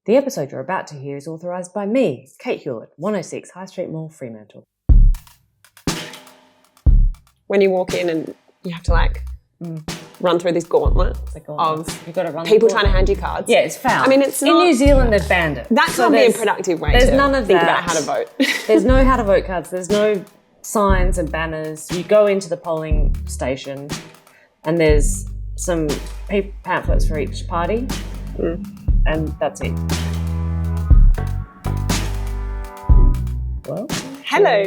The episode you're about to hear is authorised by me, Kate Hulett, 106 High Street Mall, Fremantle. When you walk in and you have to run through this gauntlet of people trying to hand you cards. Yeah, it's foul. I mean, it's not... In New Zealand, they've banned it. That can't be a productive way to think about how to vote. There's no how to vote cards. There's no signs and banners. You go into the polling station and there's some pamphlets for each party and that's it. Well, hello,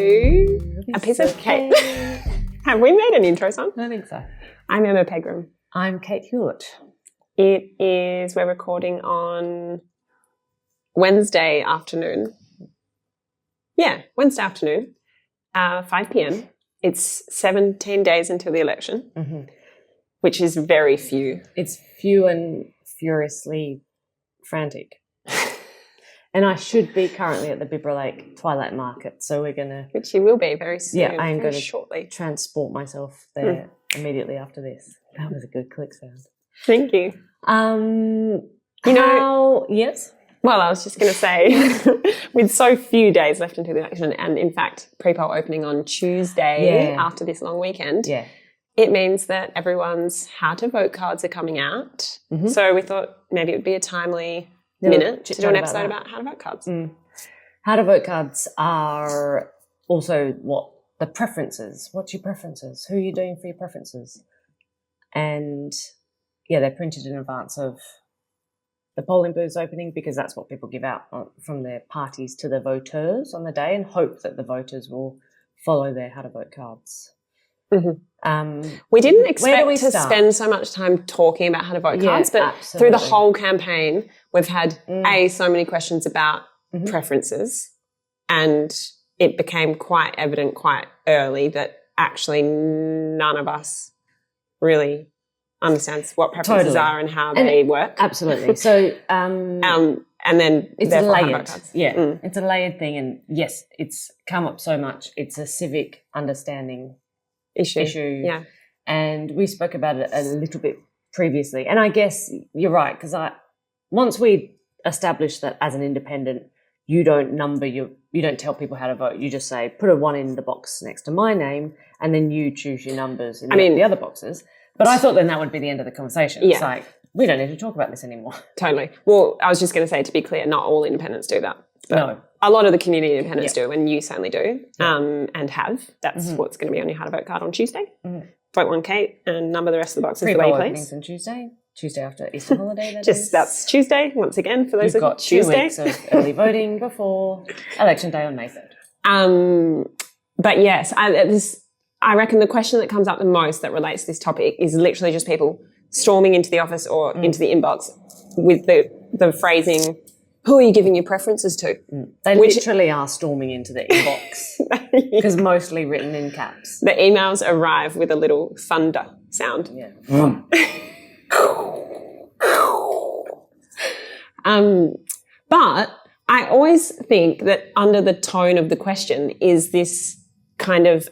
a piece of cake. Have we made an intro song? I think so. I'm Emma Pegram. I'm Kate Hulett. We're recording on Wednesday afternoon. Yeah, Wednesday afternoon, 5 p.m. It's 17 days until the election, which is very few. It's few and furiously frantic. And I should be currently at the Bibra Lake Twilight Market, so we're going to... Which you will be very soon. Yeah, I am going to shortly transport myself there immediately after this. That was a good click sound. Thank you. Yes? Well, I was just going to say, with so few days left until the election, and in fact, pre-poll opening on Tuesday after this long weekend, it means that everyone's how to vote cards are coming out. So we thought maybe it would be a timely minute to do an episode about how to vote cards. How to vote cards are also the preferences. What's your preferences? Who are you doing for your preferences? And they're printed in advance of the polling booths opening because that's what people give out from their parties to the voters on the day and hope that the voters will follow their how to vote cards. We didn't expect to spend so much time talking about how to vote cards, but through the whole campaign, we've had so many questions about preferences, and it became quite evident quite early that actually none of us really understands what preferences are and how they work. Absolutely. So, and then it's layered. Yeah, it's a layered thing, and yes, it's come up so much. It's a civic understanding issue. Yeah. And we spoke about it a little bit previously. And I guess you're right, because once we established that as an independent, you don't you don't tell people how to vote. You just say, put a 1 in the box next to my name, and then you choose your numbers in the other boxes. But I thought then that would be the end of the conversation. Yeah. It's like, we don't need to talk about this anymore. Totally. Well, I was just going to say, to be clear, not all independents do that. No. A lot of the community independents do, and you certainly do, and have. That's what's going to be on your how to vote card on Tuesday. Vote 1 Kate and number the rest of the boxes the way you please. On Tuesday after Easter holiday. That's Tuesday once again for those You've of got 2 weeks of early voting before Election Day on May 3rd. But yes, I reckon the question that comes up the most that relates to this topic is literally just people storming into the office or into the inbox with the phrasing, who are you giving your preferences to? They literally are storming into the inbox because mostly written in caps. The emails arrive with a little thunder sound. Yeah. But I always think that under the tone of the question is this kind of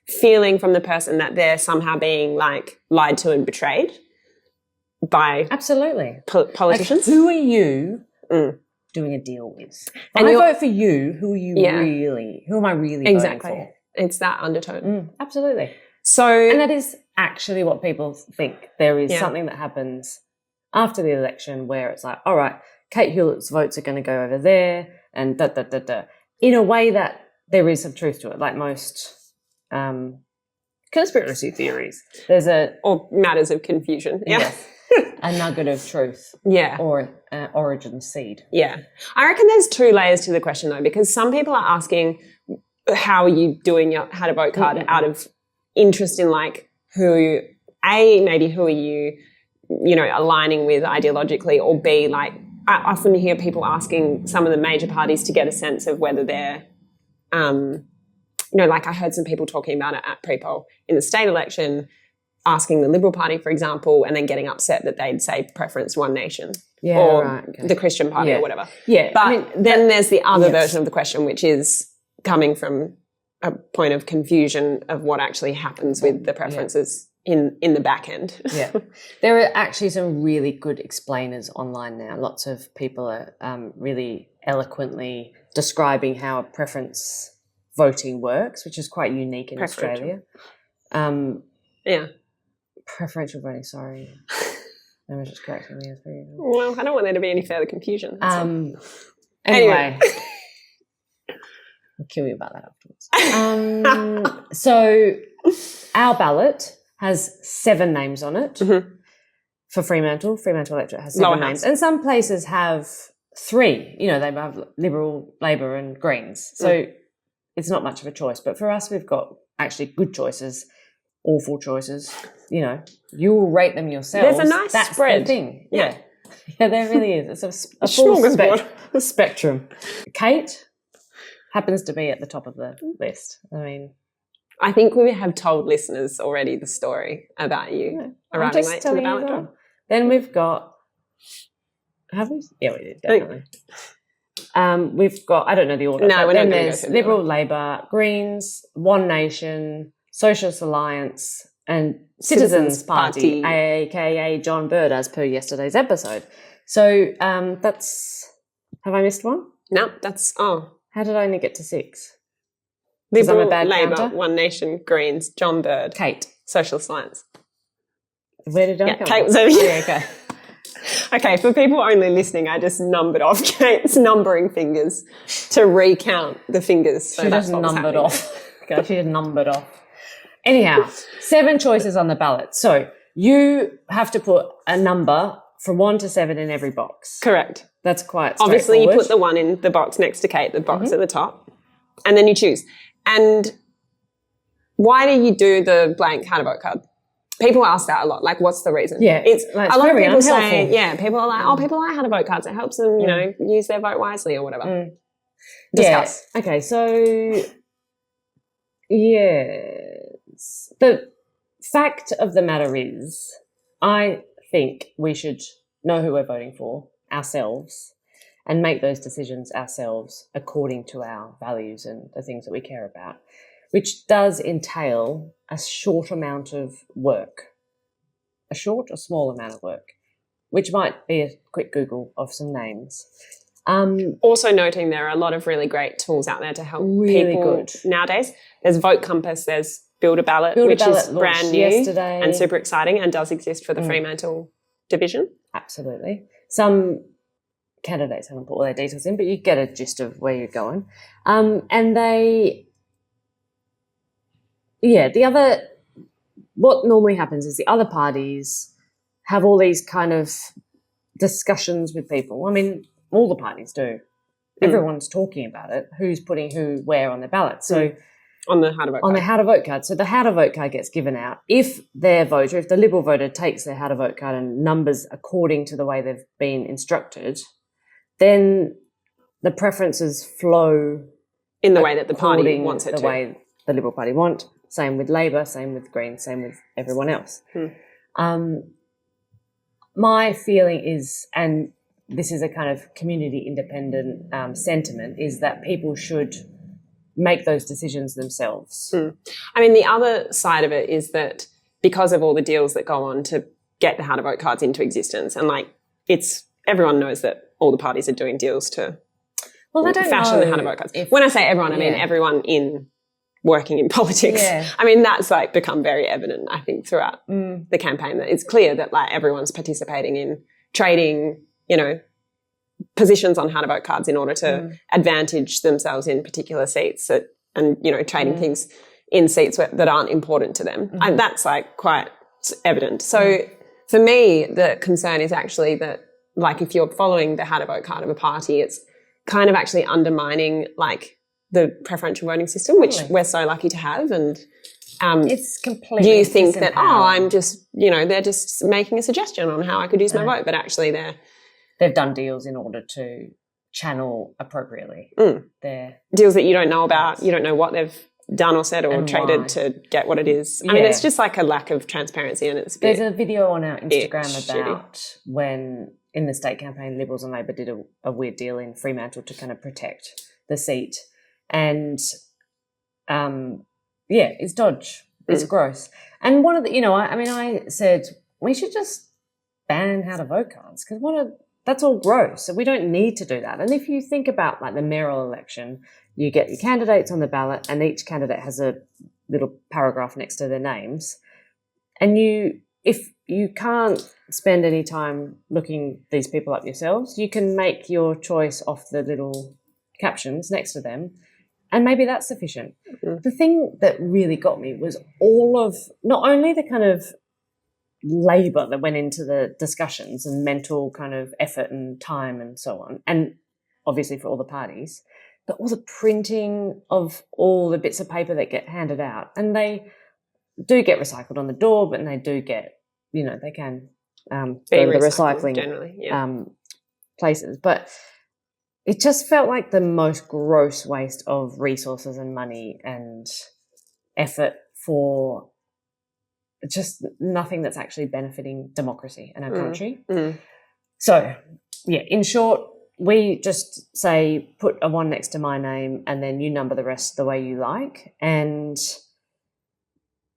feeling from the person that they're somehow being lied to and betrayed by politicians. Who are you doing a deal with? When I vote for you, who are you who am I really voting for? It's that undertone. Absolutely. So, and that is actually what people think. There is something that happens after the election where it's like, all right, Kate Hulett's votes are going to go over there and in a way that there is some truth to it, like most conspiracy theories. Or matters of confusion. Yes. A nugget of truth. Yeah. Or an origin seed. Yeah. I reckon there's 2 layers to the question though, because some people are asking how are you doing your how to vote card out of interest in who are you, aligning with ideologically, or B, I often hear people asking some of the major parties to get a sense of whether they're, I heard some people talking about it at pre-poll in the state election, asking the Liberal Party, for example, and then getting upset that they'd say preference One Nation or the Christian Party or whatever. Yeah. But then there's the other version of the question, which is coming from a point of confusion of what actually happens with the preferences in the back end. Yeah. There are actually some really good explainers online now. Lots of people are really eloquently describing how preference voting works, which is quite unique in Australia. Preferential voting, sorry. I was just correcting me. Well, I don't want there to be any further confusion. Anyway. I'll kill you about that afterwards. So our ballot has 7 names on it for Fremantle. Fremantle electorate has 7 names. And some places have 3. You know, they have Liberal, Labor and Greens. So it's not much of a choice. But for us, we've got actually good choices, awful choices. You know, you will rate them yourselves. There's a nice spread. The thing. Yeah. Yeah, there really is. It's a full spectrum. Kate happens to be at the top of the list. I think we have told listeners already the story about you arriving late to the ballot drop. Then we've got, have we? Yeah, we did, definitely. We've got, I don't know the order. No, we're not going to go through the Liberal, order. Labor, Greens, One Nation, Socialist Alliance, and Citizens Party, aka John Bird, as per yesterday's episode. So that's, have I missed one? No, How did I only get to 6? Liberal, Labor, One Nation, Greens, John Bird, Kate, Socialist Alliance. Where did I come? Kate was over here. Okay. Okay, for people only listening, I just numbered off Kate's numbering fingers to recount the fingers. So she just numbered off. Okay, she just numbered off. Anyhow, 7 choices on the ballot. So you have to put a number from 1 to 7 in every box. Correct. That's quite obviously you put the 1 in the box next to Kate, the box at the top, and then you choose. And why do you do the blank how to vote card? People ask that a lot. Like, what's the reason? Yeah, it's a lot of people unhelpful. say, people are like, people like how to vote cards. It helps them, you know, use their vote wisely or whatever. Discuss. Yeah. Okay, so yes, the fact of the matter is, I think we should know who we're voting for ourselves and make those decisions ourselves according to our values and the things that we care about, which does entail a short amount of work, a small amount of work, which might be a quick Google of some names. Also noting there are a lot of really great tools out there to help people nowadays. There's Vote Compass, there's Build a Ballot, which is brand new yesterday and super exciting and does exist for the Fremantle division. Absolutely. Some candidates haven't put all their details in, but you get a gist of where you're going. And what normally happens is the other parties have all these kind of discussions with people. I mean, all the parties do. Everyone's talking about it, who's putting who where on the ballot. So on the how to vote card. On the how to vote card. So the how to vote card gets given out. If the Liberal voter takes their how to vote card and numbers according to the way they've been instructed, then the preferences flow in the way that the party wants it to. The way the Liberal Party want. Same with Labor, same with Greens, same with everyone else. My feeling is, and this is a kind of community independent sentiment, is that people should make those decisions themselves. I mean, the other side of it is that because of all the deals that go on to get the how to vote cards into existence, and everyone knows that all the parties are doing deals to fashion the how to vote cards. When I say everyone, I mean everyone working in politics. Yeah. I mean, that's become very evident, I think, throughout the campaign, that it's clear that everyone's participating in trading, positions on how to vote cards in order to advantage themselves in particular seats and trading things in seats that aren't important to them. And that's quite evident. So for me, the concern is actually that if you're following the how to vote card of a party, it's kind of actually undermining the preferential voting system, which we're so lucky to have. And it's completely you think that, I'm just, they're just making a suggestion on how I could use my vote, but actually they've done deals in order to channel appropriately. Their deals that you don't know about, you don't know what they've done or said or traded to get what it is. I mean, it's just a lack of transparency, and it's there's a video on our Instagram about when in the state campaign, Liberals and Labor did a weird deal in Fremantle to kind of protect the seat. And, it's dodge. It's gross. And one of the, I said we should just ban how to vote cards because that's all gross. So we don't need to do that. And if you think about like the mayoral election, you get your candidates on the ballot and each candidate has a little paragraph next to their names. And if you can't spend any time looking these people up yourselves, you can make your choice off the little captions next to them. And maybe that's sufficient. Mm-hmm. The thing that really got me was all of not only the kind of labour that went into the discussions and mental kind of effort and time and so on, and obviously for all the parties, but all the printing of all the bits of paper that get handed out. And they do get recycled on the door, but they do get, they can go to the recycling generally, places. But it just felt like the most gross waste of resources and money and effort for just nothing that's actually benefiting democracy in our country. Mm. So, yeah, in short, we just say put a 1 next to my name and then you number the rest the way you like. And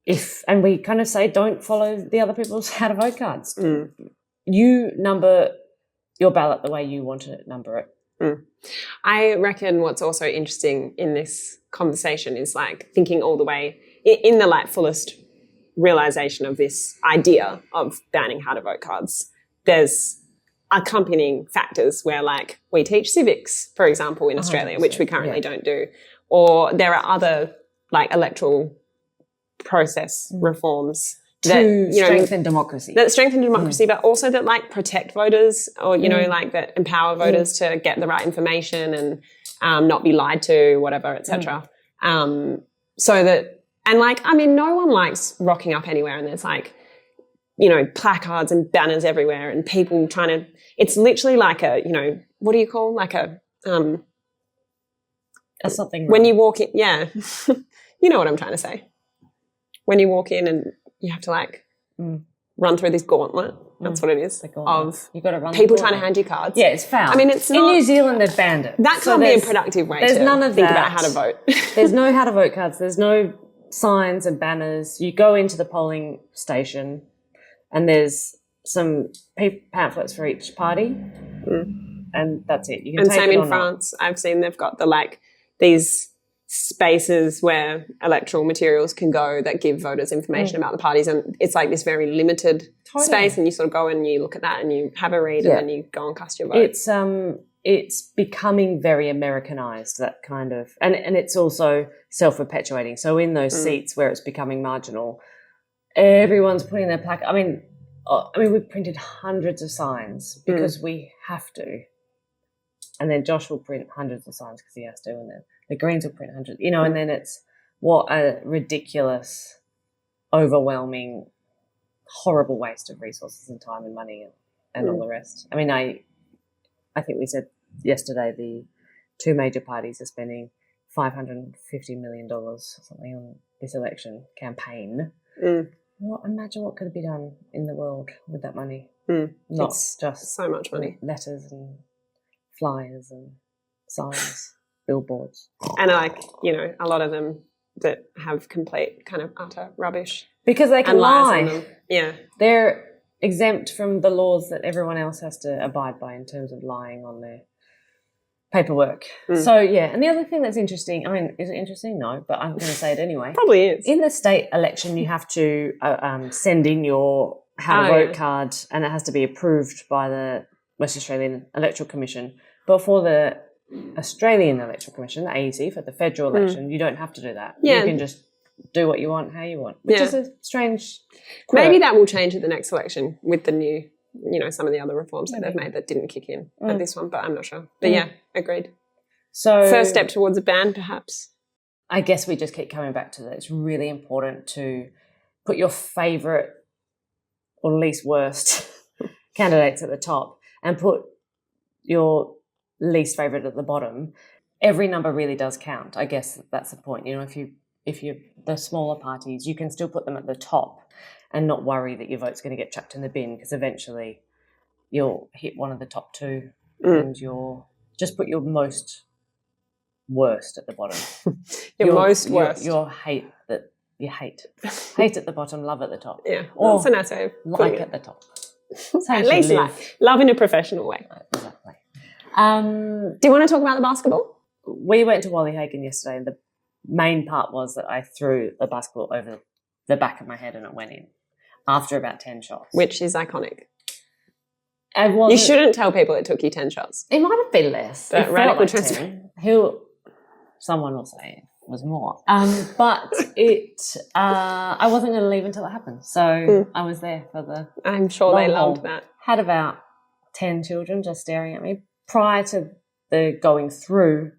we kind of say don't follow the other people's how to vote cards. Mm. You number your ballot the way you want to number it. Mm. I reckon what's also interesting in this conversation is like thinking all the way in the like fullest realization of this idea of banning how to vote cards. There's accompanying factors where like we teach civics, for example, in Australia, which we currently don't do. Or there are other like electoral process reforms to strengthen democracy. That strengthen democracy, but also that like protect voters or, like that empower voters to get the right information and not be lied to, whatever, et cetera. So that, and like, I mean, no one likes rocking up anywhere and there's like, placards and banners everywhere and people trying to, it's literally like a, what do you call like a, something when you walk in, you know what I'm trying to say. When you walk in and you have to like run through this gauntlet. That's what it is. Of you got to run people trying to hand you cards. Yeah, it's foul. I mean, it's in not, New Zealand they've banned it. That can't be a productive way to think about how to vote. There's no how to vote cards. There's no signs and banners. You go into the polling station, and there's some pamphlets for each party, and that's it. You can and take same it in France. I've seen they've got these spaces where electoral materials can go that give voters information about the parties, and it's like this very limited space, and you sort of go and you look at that and you have a read and then you go and cast your vote. It's becoming very Americanized, that kind of, and it's also self-perpetuating. So in those seats where it's becoming marginal, everyone's putting their plaque. I mean, we've printed hundreds of signs because we have to, and then Josh will print hundreds of signs because he has to, and then the Greens will print hundreds, and then it's what a ridiculous, overwhelming, horrible waste of resources and time and money and all the rest. I mean, I think we said yesterday the two major parties are spending $550 million or something on this election campaign. Well, imagine what could be done in the world with that money. Not it's just so much money. Letters and flyers and signs. Billboards. And a lot of them that have complete kind of utter rubbish. Because they can lie. Yeah. They're exempt from the laws that everyone else has to abide by in terms of lying on their paperwork. So, and the other thing that's interesting, I mean, is it interesting? No, but I'm going to say it anyway. Probably is. In the state election, you have to send in your how to vote card, and it has to be approved by the West Australian Electoral Commission. But for the Australian Electoral Commission, the AEC, for the federal election, you don't have to do that. Yeah. You can just do what you want, how you want, which is a strange quirk. Maybe that will change at the next election with the new, some of the other reforms that they've made that didn't kick in at this one, but I'm not sure. But agreed. So first step towards a ban, perhaps. I guess we just keep coming back to that. It's really important to put your favourite or least worst candidates at the top and put your least favourite at the bottom. Every number really does count. I guess that's the point. If you're the smaller parties, you can still put them at the top and not worry that your vote's going to get chucked in the bin, because eventually you'll hit one of the top two and you'll just put your most worst at the bottom. Your most worst. Your hate that you hate at the bottom, love at the top. Yeah, or that's a nice way of like at the top. At least love in a professional way. Exactly. Do you want to talk about the basketball? We went to Wally Hagan yesterday, and the main part was that I threw the basketball over the back of my head and it went in after about 10 shots. Which is iconic. You shouldn't tell people it took you 10 shots. It might have been less. But radical transfer. Someone will say it was more. But I wasn't going to leave until it happened. So I was there for the I'm sure they loved that. Had about 10 children just staring at me. Prior to the going through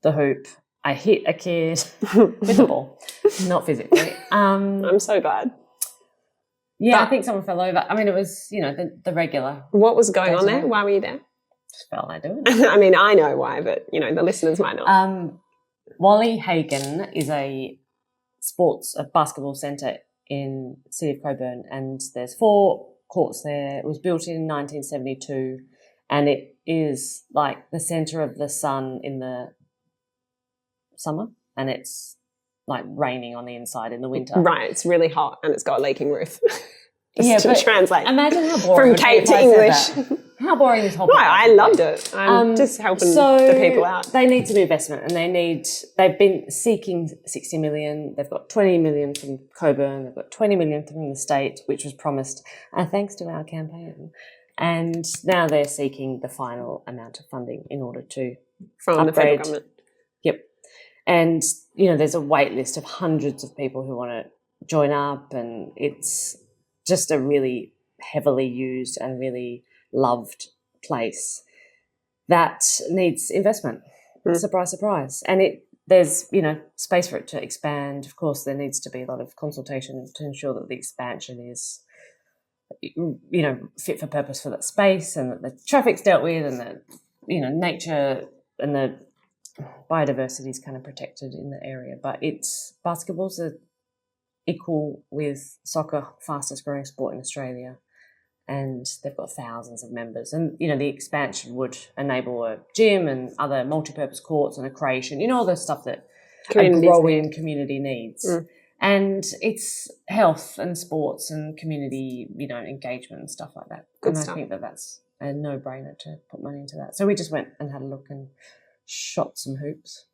the hoop, I hit a kid with the ball, not physically. I'm so glad. Yeah, I think someone fell over. I mean, it was, the regular. What was going on there? Why were you there? Just felt like doing it. I mean, I know why, but, the listeners might not. Wally Hagan is a basketball centre in the city of Coburn, and there's 4 courts there. It was built in 1972, and it is like the centre of the sun in the summer, and it's like raining on the inside in the winter. Right, it's really hot and it's got a leaking roof. To translate. Imagine how boring. From Kate to English. How boring this whole podcast. I loved it. I'm just helping the people out. They need some investment, and they've been seeking 60 million. They've got 20 million from Coburn. They've got 20 million from the state, which was promised, thanks to our campaign. And now they're seeking the final amount of funding in order to from upgrade. The federal government. Yep. And, there's a wait list of hundreds of people who want to join up, and it's just a really heavily used and really loved place that needs investment. Surprise, surprise. And there's, space for it to expand. Of course, there needs to be a lot of consultation to ensure that the expansion is, fit for purpose for that space, and that the traffic's dealt with, and that, nature and the biodiversity is kind of protected in the area. But basketball's equal with soccer, fastest growing sport in Australia, and they've got thousands of members. And the expansion would enable a gym and other multi-purpose courts and a creation, all the stuff that a growing community needs. And it's health and sports and community, engagement and stuff like that. Good and stuff. I think that's a no-brainer to put money into that. So we just went and had a look and shot some hoops.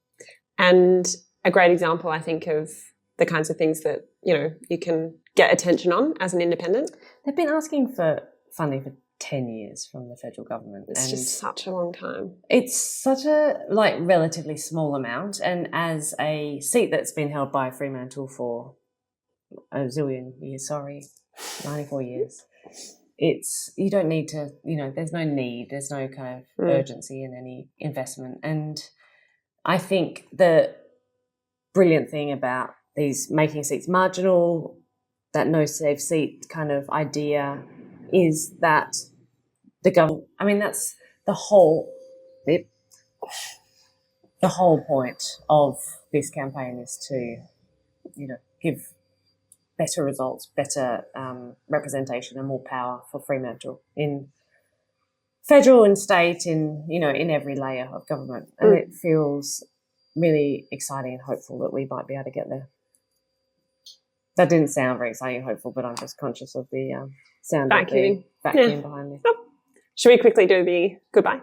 And a great example, I think, of the kinds of things that, you can get attention on as an independent. They've been asking for funding for 10 years from the federal government. It's just such a long time. It's such a, relatively small amount. And as a seat that's been held by Fremantle for a zillion years, 94 years, you don't need to, there's no kind of urgency in any investment. And I think the brilliant thing about these making seats marginal, that no safe seat kind of idea, is that the government, that's the whole point of this campaign is to, give better results, better representation and more power for Fremantle in federal and state, in every layer of government. And it feels really exciting and hopeful that we might be able to get there. That didn't sound very exciting and hopeful, but I'm just conscious of the sound vacuum behind me. Oh. Should we quickly do the goodbye?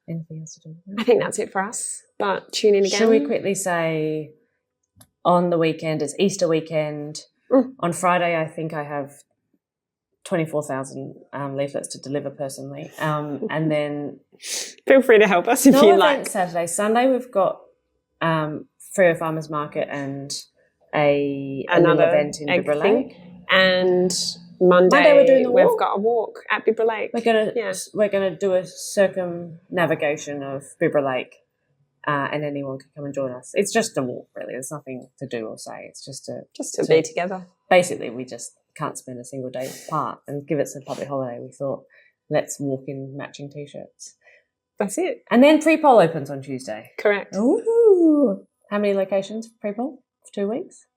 Anything else to do? I think that's it for us, but tune in again. Should we quickly say on the weekend, it's Easter weekend. On Friday, I think I have 24,000 leaflets to deliver personally. And then feel free to help us if you like. Saturday. Sunday, we've got Freo Farmers Market and another event in Bibra Lake. And Monday we're doing we've got a walk at Bibra Lake. We're gonna do a circumnavigation of Bibra Lake, and anyone can come and join us. It's just a walk, really. There's nothing to do or say. It's just to be together. Basically, we just can't spend a single day apart, and give it a public holiday. We thought, let's walk in matching t-shirts. That's it. And then pre-poll opens on Tuesday. Correct. Ooh. How many locations for pre-poll for 2 weeks?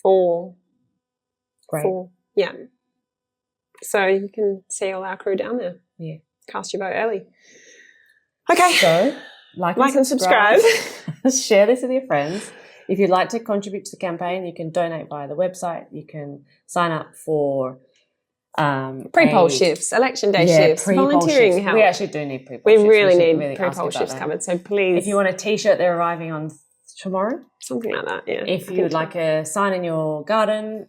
4. Great. 4. Yeah. So you can see all our crew down there. Yeah. Cast your vote early. Okay. So like and subscribe. Share this with your friends. if you'd like to contribute to the campaign, you can donate via the website. You can sign up for pre-poll shifts, election day shifts, volunteering help. We actually do need pre-poll shifts. We really need pre-poll shifts covered. So please, if you want a T-shirt, they're arriving on tomorrow, something like that. Yeah. If you would like a sign in your garden,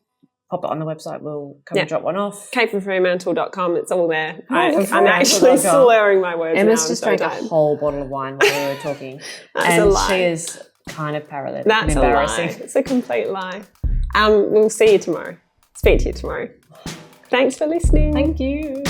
pop it on the website. We'll come and drop one off. KateFromFremantle.com. It's all there. I'm actually slurring my words. Emma's just drank a whole bottle of wine while we were talking. That's a lie. She is kind of paralytic. That's embarrassing. A lie. It's a complete lie. We'll see you tomorrow. Speak to you tomorrow. Thanks for listening. Thank you.